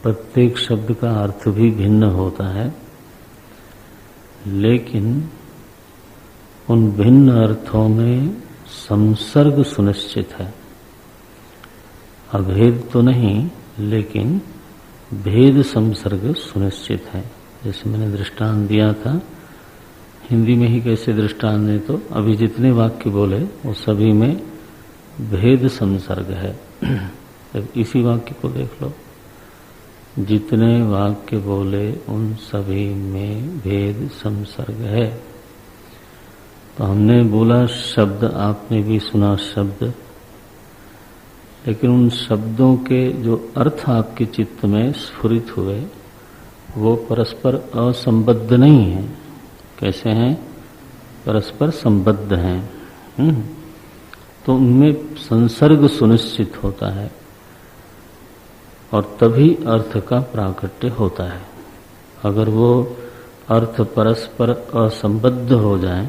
प्रत्येक शब्द का अर्थ भी भिन्न होता है, लेकिन उन भिन्न अर्थों में संसर्ग सुनिश्चित है। अभेद तो नहीं, लेकिन भेद संसर्ग सुनिश्चित है। जैसे मैंने दृष्टांत दिया था, हिंदी में ही कैसे दृष्टांत दें, तो अभी जितने वाक्य बोले वो सभी में भेद संसर्ग है। जब इसी वाक्य को देख लो, जितने वाक्य बोले उन सभी में भेद संसर्ग है। तो हमने बोला शब्द, आपने भी सुना शब्द, लेकिन उन शब्दों के जो अर्थ आपके चित्त में स्फुरित हुए वो परस्पर असंबद्ध नहीं है। कैसे हैं? परस्पर संबद्ध हैं। तो उनमें संसर्ग सुनिश्चित होता है और तभी अर्थ का प्राकट्य होता है। अगर वो अर्थ परस्पर असंबद्ध हो जाए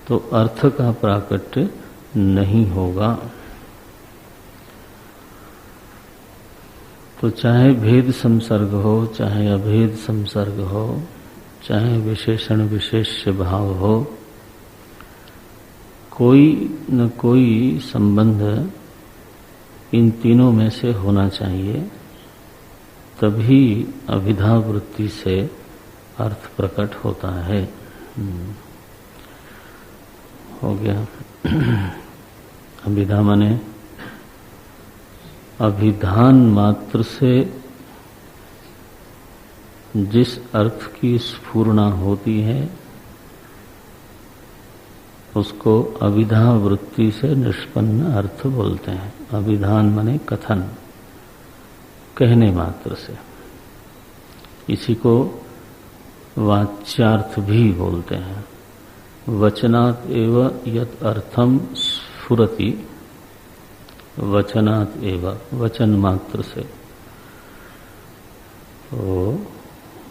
तो अर्थ का प्राकट्य नहीं होगा। तो चाहे भेद संसर्ग हो, चाहे अभेद संसर्ग हो, चाहे विशेषण विशेष्य भाव हो, कोई न कोई संबंध इन तीनों में से होना चाहिए, तभी अभिधा वृत्ति से अर्थ प्रकट होता है। हो गया। अभिधा माने अभिधान मात्र से जिस अर्थ की स्फुरना होती है उसको अभिधा वृत्ति से निष्पन्न अर्थ बोलते हैं। अभिधान माने कथन, कहने मात्र से। इसी को वाच्यार्थ भी बोलते हैं। वचनात् एव यत् अर्थम स्फुरति, वचनात् एव, वचन मात्र से, तो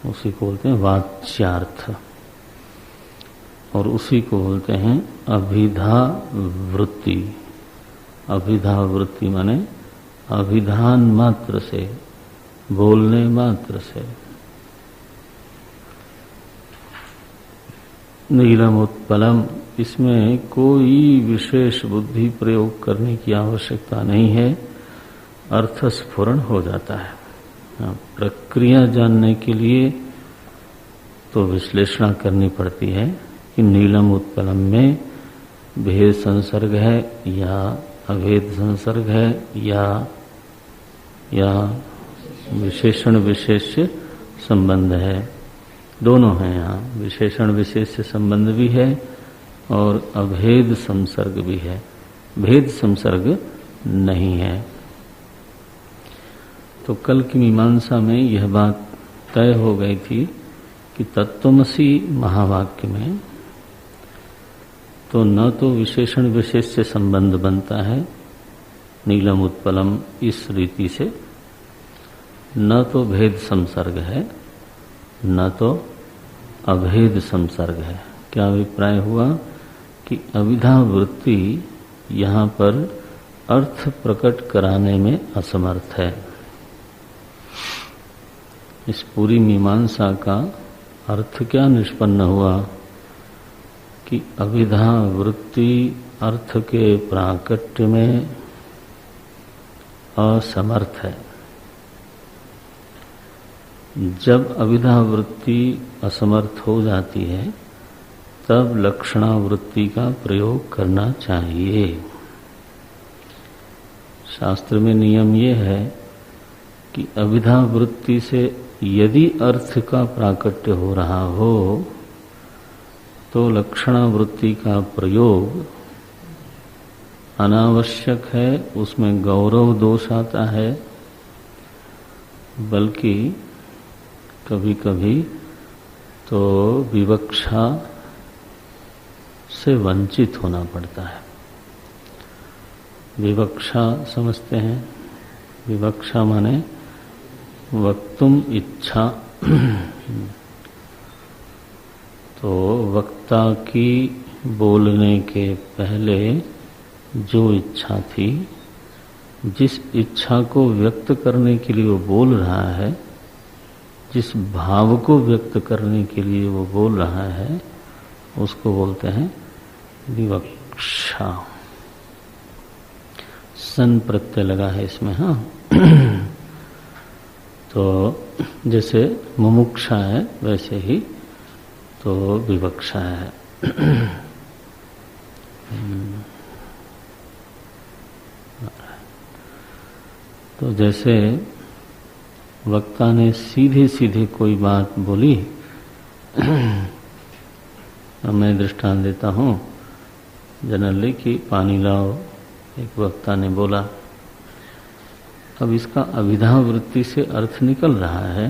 उसी को बोलते हैं वाच्यार्थ, और उसी को बोलते हैं अभिधा वृत्ति। अभिधा वृत्ति माने अभिधान मात्र से, बोलने मात्र से। नीलम उत्पलम, इसमें कोई विशेष बुद्धि प्रयोग करने की आवश्यकता नहीं है, अर्थ स्फुरण हो जाता है। प्रक्रिया जानने के लिए तो विश्लेषण करनी पड़ती है कि नीलम उत्पलम में भेद संसर्ग है या अभेद संसर्ग है या विशेषण विशेष्य संबंध है। दोनों हैं यहाँ, विशेषण विशेष्य संबंध भी है और अभेद संसर्ग भी है, भेद संसर्ग नहीं है। तो कल की मीमांसा में यह बात तय हो गई थी कि तत्त्वमसि महावाक्य में तो न तो विशेषण विशेष से संबंध बनता है नीलम उत्पलम इस रीति से, न तो भेद संसर्ग है, न तो अभेद संसर्ग है। क्या अभिप्राय हुआ कि अभिधा वृत्ति यहाँ पर अर्थ प्रकट कराने में असमर्थ है। इस पूरी मीमांसा का अर्थ क्या निष्पन्न हुआ कि अभिधा वृत्ति अर्थ के प्राकट्य में असमर्थ है। जब अभिधा वृत्ति असमर्थ हो जाती है तब लक्षणावृत्ति का प्रयोग करना चाहिए। शास्त्र में नियम ये है कि अभिधा वृत्ति से यदि अर्थ का प्राकट्य हो रहा हो तो लक्षणावृत्ति का प्रयोग अनावश्यक है, उसमें गौरव दोष आता है, बल्कि कभी कभी तो विवक्षा से वंचित होना पड़ता है। विवक्षा समझते हैं? विवक्षा माने वक्तुम इच्छा। तो वक्ता की बोलने के पहले जो इच्छा थी जिस इच्छा को व्यक्त करने के लिए वो बोल रहा है, जिस भाव को व्यक्त करने के लिए वो बोल रहा है, उसको बोलते हैं विवक्षा। सन प्रत्यय लगा है इसमें। हाँ तो जैसे मुमुक्षा है वैसे ही तो विवक्षा है। तो जैसे वक्ता ने सीधे सीधे कोई बात बोली, मैं दृष्टांत देता हूँ जनरली कि पानी लाओ, एक वक्ता ने बोला। अब इसका अभिधा वृत्ति से अर्थ निकल रहा है,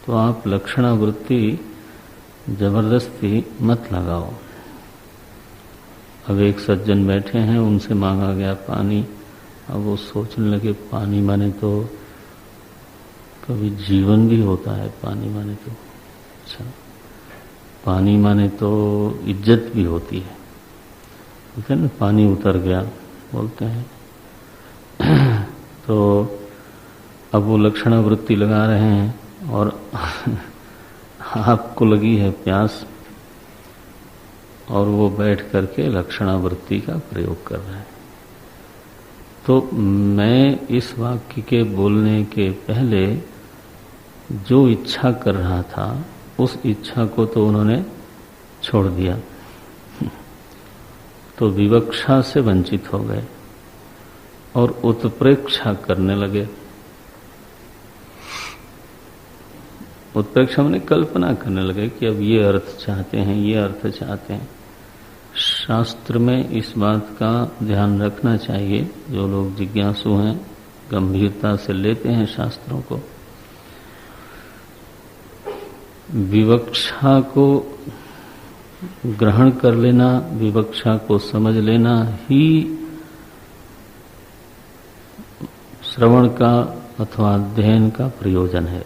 तो आप लक्षणा वृत्ति जबरदस्ती मत लगाओ। अब एक सज्जन बैठे हैं, उनसे मांगा गया पानी, अब वो सोचने लगे पानी माने तो कभी जीवन भी होता है, पानी माने तो अच्छा, पानी माने तो इज्जत भी होती है, ठीक है ना। पानी उतर गया बोलते हैं। तो अब वो लक्षणा वृत्ति लगा रहे हैं और आपको लगी है प्यास और वो बैठ करके लक्षणा वृत्ति का प्रयोग कर रहे हैं। तो मैं इस वाक्य के बोलने के पहले जो इच्छा कर रहा था उस इच्छा को तो उन्होंने छोड़ दिया, तो विवक्षा से वंचित हो गए और उत्प्रेक्षा करने लगे। उत्प्रेक्षा मैंने कल्पना करने लगे कि अब ये अर्थ चाहते हैं, ये अर्थ चाहते हैं। शास्त्र में इस बात का ध्यान रखना चाहिए, जो लोग जिज्ञासु हैं गंभीरता से लेते हैं शास्त्रों को। विवक्षा को ग्रहण कर लेना, विवक्षा को समझ लेना ही श्रवण का अथवा अध्ययन का प्रयोजन है।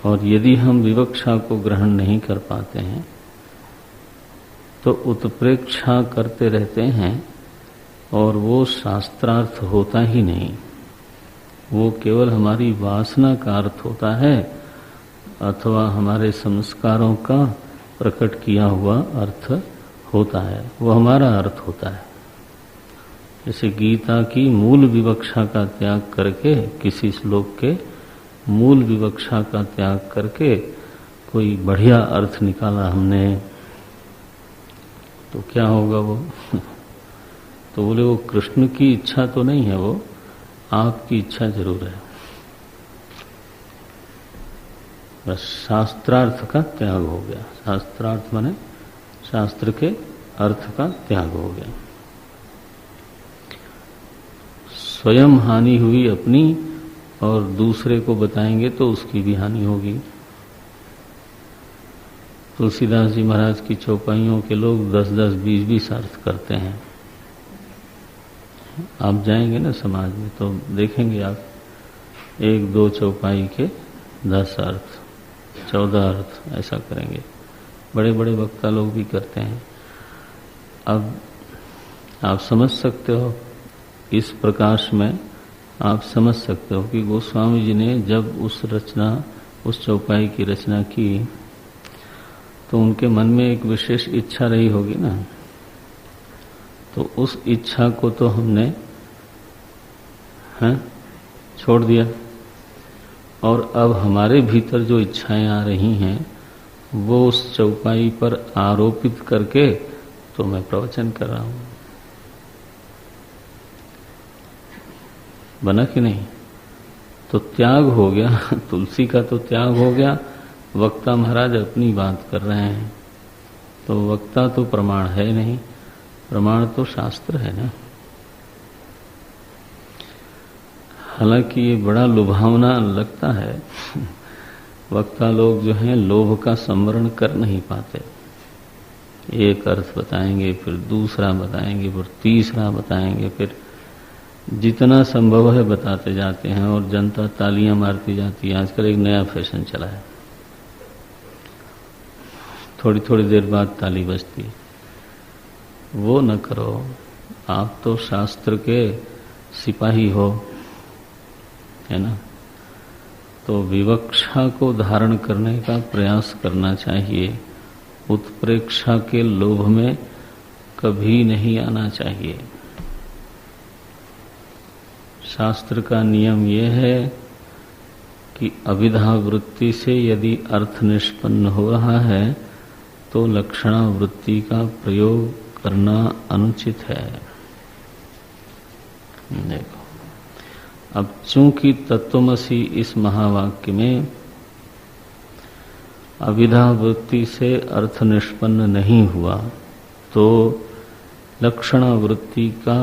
और यदि हम विवक्षा को ग्रहण नहीं कर पाते हैं तो उत्प्रेक्षा करते रहते हैं और वो शास्त्रार्थ होता ही नहीं, वो केवल हमारी वासना का अर्थ होता है अथवा हमारे संस्कारों का प्रकट किया हुआ अर्थ होता है, वो हमारा अर्थ होता है। जैसे गीता की मूल विवक्षा का त्याग करके, किसी श्लोक के मूल विवक्षा का त्याग करके कोई बढ़िया अर्थ निकाला हमने, तो क्या होगा वो? तो बोले वो कृष्ण की इच्छा तो नहीं है, वो आपकी इच्छा जरूर है। बस शास्त्रार्थ का त्याग हो गया। शास्त्रार्थ माने शास्त्र के अर्थ का त्याग हो गया। स्वयं हानि हुई अपनी और दूसरे को बताएंगे तो उसकी भी हानि होगी। तुलसीदास जी महाराज की चौपाइयों के लोग 10-10, 20-20 अर्थ करते हैं। आप जाएंगे ना समाज में तो देखेंगे आप 1-2 चौपाई के 10 अर्थ, 14 अर्थ ऐसा करेंगे। बड़े बड़े वक्ता लोग भी करते हैं। अब आप समझ सकते हो, इस प्रकाश में आप समझ सकते हो कि गोस्वामी जी ने जब उस चौपाई की रचना की तो उनके मन में एक विशेष इच्छा रही होगी ना, तो उस इच्छा को तो हमने छोड़ दिया और अब हमारे भीतर जो इच्छाएं आ रही हैं वो उस चौपाई पर आरोपित करके तो मैं प्रवचन कर रहा हूं। बना कि नहीं? तो त्याग हो गया, तुलसी का तो त्याग हो गया। वक्ता महाराज अपनी बात कर रहे हैं, तो वक्ता तो प्रमाण है नहीं, प्रमाण तो शास्त्र है ना। हालांकि ये बड़ा लुभावना लगता है, वक्ता लोग जो हैं लोभ का संवरण कर नहीं पाते। एक अर्थ बताएंगे, फिर दूसरा बताएंगे, फिर तीसरा बताएंगे, फिर जितना संभव है बताते जाते हैं और जनता तालियां मारती जाती है। आजकल एक नया फैशन चला है, थोड़ी थोड़ी देर बाद ताली बजती है। वो न करो, आप तो शास्त्र के सिपाही हो, है ना, तो विवक्षा को धारण करने का प्रयास करना चाहिए। उत्प्रेक्षा के लोभ में कभी नहीं आना चाहिए। शास्त्र का नियम यह है कि अभिधा वृत्ति से यदि अर्थ निष्पन्न हो रहा है तो लक्षणा वृत्ति का प्रयोग करना अनुचित है। देखो, अब चूंकि तत्वमसि इस महावाक्य में अभिधा वृत्ति से अर्थ निष्पन्न नहीं हुआ तो लक्षणा वृत्ति का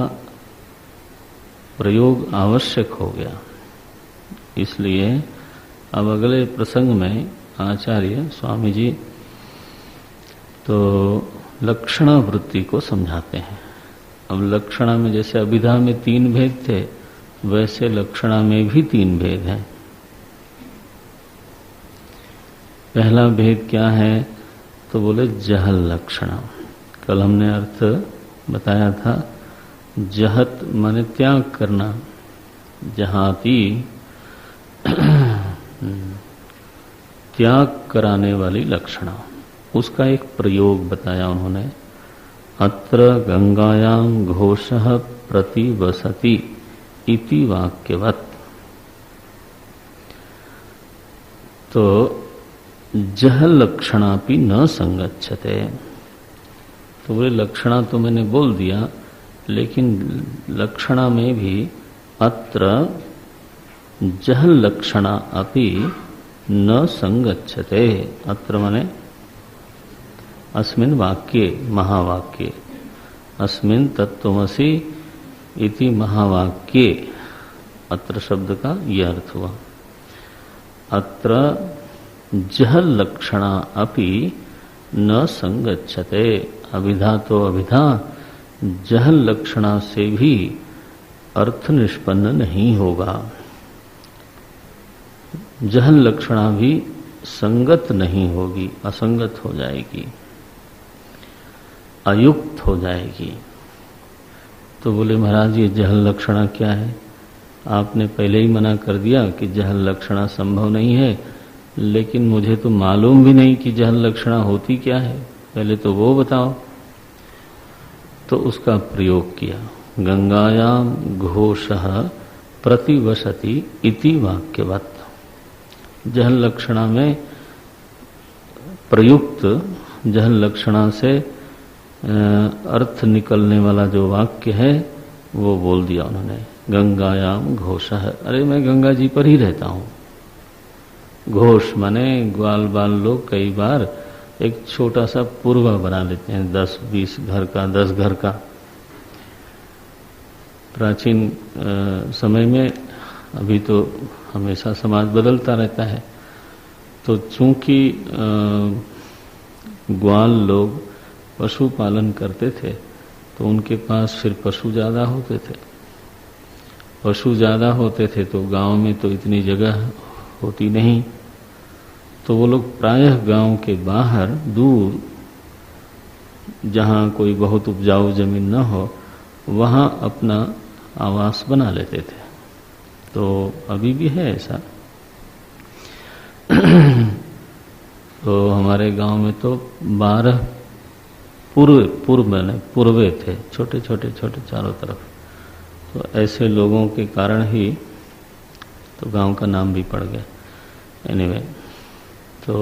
प्रयोग आवश्यक हो गया। इसलिए अब अगले प्रसंग में आचार्य स्वामी जी तो लक्षणा वृत्ति को समझाते हैं। अब लक्षणा में जैसे अभिधा में 3 भेद थे, वैसे लक्षणा में भी 3 भेद हैं। पहला भेद क्या है तो बोले जहल लक्षणा। कल हमने अर्थ बताया था, जहत माने त्याग करना, जहाती त्याग कराने वाली लक्षणा, उसका एक प्रयोग बताया उन्होंने। अत्र गंगायाम घोषः प्रतिवसति इति वाक्यवत्। तो जह लक्षणापि न संगच्छते, तो बोले लक्षणा तो मैंने बोल दिया, लेकिन लक्षणा में भी अत्र जह लक्षणा अपि न संगच्छते। अत्र माने अस्मिन् वाक्ये, महावाक्ये, अस्मिन् तत्त्वमसि इति महावाक्ये, अत्र शब्द का यह अर्थ हुआ। अत्र जह लक्षणा अपि न संगच्छते। अभिधा तो अभिधा, जह लक्षणा से भी अर्थ निष्पन्न नहीं होगा। जह लक्षणा भी संगत नहीं होगी, असंगत हो जाएगी, अयुक्त हो जाएगी। तो बोले महाराज ये जहल लक्षणा क्या है? आपने पहले ही मना कर दिया कि जहल लक्षणा संभव नहीं है, लेकिन मुझे तो मालूम भी नहीं कि जहल लक्षणा होती क्या है, पहले तो वो बताओ। तो उसका प्रयोग किया, गंगायाम घोषः प्रतिवसति इति वाक्यवत्। जहल लक्षणा में प्रयुक्त जहल लक्षणा से अर्थ निकलने वाला जो वाक्य है वो बोल दिया उन्होंने। गंगायाम घोषः, अरे मैं गंगा जी पर ही रहता हूँ। घोष माने ग्वाल बाल लोग कई बार एक छोटा सा पूर्वा बना लेते हैं, 10-20 घर का, 10 घर का। प्राचीन समय में, अभी तो हमेशा समाज बदलता रहता है, तो चूंकि ग्वाल लोग पशु पालन करते थे तो उनके पास फिर पशु ज्यादा होते थे। पशु ज्यादा होते थे तो गांव में तो इतनी जगह होती नहीं, तो वो लोग प्रायः गांव के बाहर दूर, जहां कोई बहुत उपजाऊ जमीन न हो, वहां अपना आवास बना लेते थे। तो अभी भी है ऐसा। तो हमारे गांव में तो 12 पूर्वे थे, छोटे छोटे चारों तरफ। तो ऐसे लोगों के कारण ही तो गांव का नाम भी पड़ गया। एनीवे, तो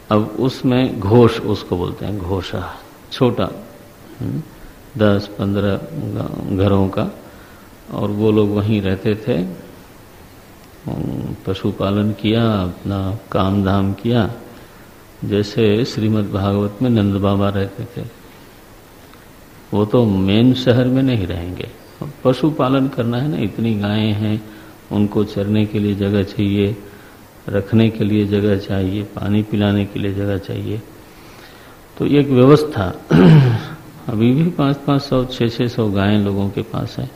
अब उसमें घोष उसको बोलते हैं, घोषा, छोटा 10-15 घरों का, और वो लोग वहीं रहते थे, पशुपालन किया, अपना काम धाम किया। जैसे श्रीमद् भागवत में नंद बाबा रहते थे, वो तो मेन शहर में नहीं रहेंगे, पशुपालन करना है ना, इतनी गायें हैं, उनको चरने के लिए जगह चाहिए, रखने के लिए जगह चाहिए, पानी पिलाने के लिए जगह चाहिए। तो एक व्यवस्था अभी भी 500-500, 600 गायें लोगों के पास है।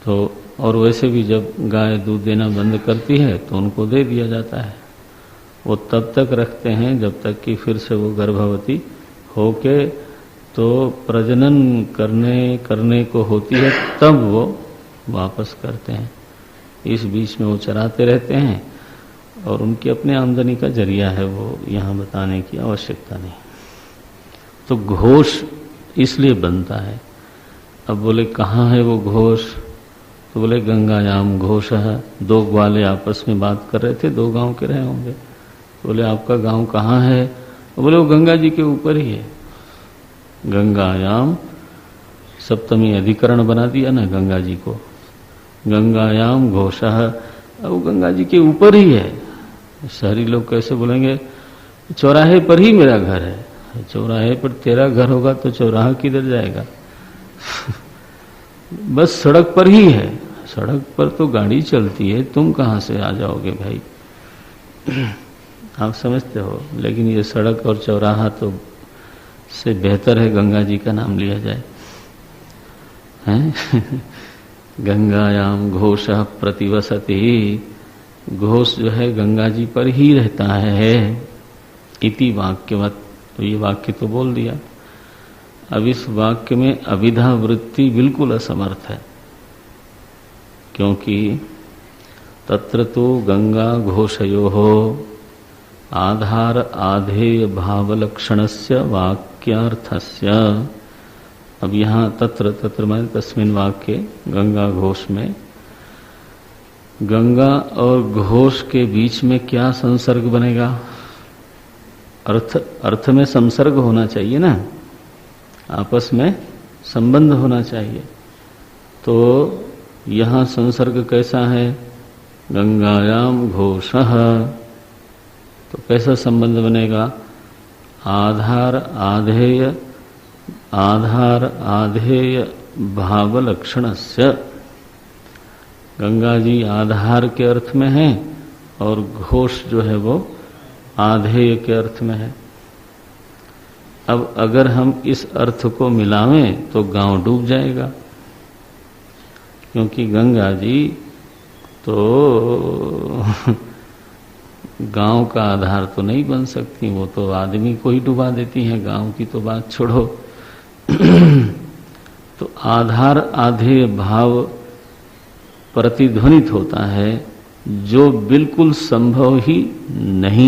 तो और वैसे भी जब गाय दूध देना बंद करती है तो उनको दे दिया जाता है। वो तब तक रखते हैं जब तक कि फिर से वो गर्भवती होके तो प्रजनन करने को होती है तब वो वापस करते हैं। इस बीच में वो चराते रहते हैं और उनकी अपने आमदनी का जरिया है, वो यहाँ बताने की आवश्यकता नहीं। तो घोष इसलिए बनता है। अब बोले कहाँ है वो घोष, तो बोले गंगायाम घोष है। दो ग्वाले आपस में बात कर रहे थे, दो गांव के रहे होंगे। बोले आपका गांव कहाँ है, तो बोले वो गंगा जी के ऊपर ही है। गंगायाम सप्तमी अधिकरण बना दिया ना गंगा जी को, गंगायाम घोषः, वो गंगा जी के ऊपर ही है। शहरी लोग कैसे बोलेंगे चौराहे पर ही मेरा घर है, चौराहे पर तेरा घर होगा तो चौराहा किधर जाएगा बस सड़क पर ही है, सड़क पर तो गाड़ी चलती है, तुम कहाँ से आ जाओगे भाई आप समझते हो। लेकिन ये सड़क और चौराहा तो से बेहतर है गंगा जी का नाम लिया जाए, हैं गंगायाम घोषः प्रतिवसति, घोष जो है गंगा जी पर ही रहता है। इति वाक्यवत, तो ये वाक्य तो बोल दिया। अब इस वाक्य में अभिधा वृत्ति बिल्कुल असमर्थ है, क्योंकि तत्र तो गंगा घोषयोः आधार आधेय भावलक्षणस्य वाक्यार्थस्य। अब यहाँ तत्र माने तस्मिन वाक्य गंगा घोष में, गंगा और घोष के बीच में क्या संसर्ग बनेगा, अर्थ में संसर्ग होना चाहिए ना, आपस में संबंध होना चाहिए। तो यहाँ संसर्ग कैसा है, गंगायाम घोषः, तो कैसा संबंध बनेगा, आधार आधेय भाव लक्षणस्य। गंगा जी आधार के अर्थ में है और घोष जो है वो आधेय के अर्थ में है। अब अगर हम इस अर्थ को मिलावें तो गांव डूब जाएगा, क्योंकि गंगा जी तो गांव का आधार तो नहीं बन सकती, वो तो आदमी को ही डुबा देती हैं, गांव की तो बात छोड़ो तो आधार आधेय भाव प्रतिध्वनित होता है जो बिल्कुल संभव ही नहीं